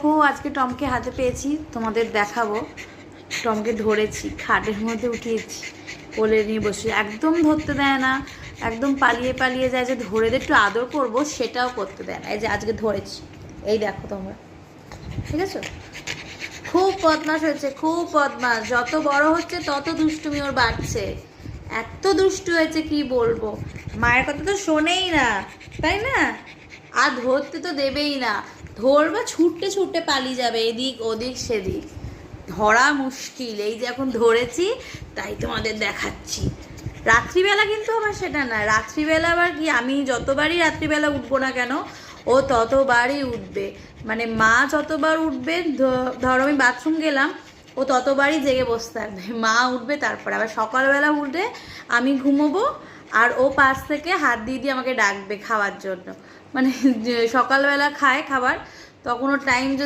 ও আজকে টমকে হাতে পেয়েছি, তোমাদের দেখাবো। টমকে ধরেছি, খাটের মধ্যে উঠিয়েছি, কোলে নিয়ে বসে, একদম ধরতে দেয় না, একদম পালিয়ে পালিয়ে যায়। যে ধরে দিয়ে একটু আদর করবো সেটাও করতে দেয় না। এই যে আজকে ধরেছি, এই দেখো তোমরা, ঠিক আছে। খুব বদমাস হয়েছে, খুব বদমাস। যত বড় হচ্ছে তত দুষ্টুমি ওর বাড়ছে। এত দুষ্টু হয়েছে কি বলবো। মায়ের কথা তো শোনেই না, তাই না? আর ধরতে তো দেবেই না। ধরবা ছুটতে ছুটতে পালিয়ে যাবে এদিক ওদিক সেদিক, ধরা মুশকিল। এই যে এখন ধরেছি, তাই তোমাদের দেখাচ্ছি। রাত্রিবেলা কিন্তু আবার সেটা না, রাত্রিবেলা আবার কি, আমি যতবারই রাত্রিবেলা উঠবো না কেন ও ততবারই উঠবে। মানে মা যতবার উঠবে, ধরো আমি বাথরুম গেলাম, ও ততবারই জেগে বসে থাকবে। মা উঠবে, তারপর আবার সকালবেলা উঠে আমি ঘুমোবো, আর ও পাশ থেকে হাত দিয়ে দিয়ে আমাকে ডাকবে খাওয়ার জন্য। মানে সকালবেলা খায় খাবার, তখন ও টাইম যদি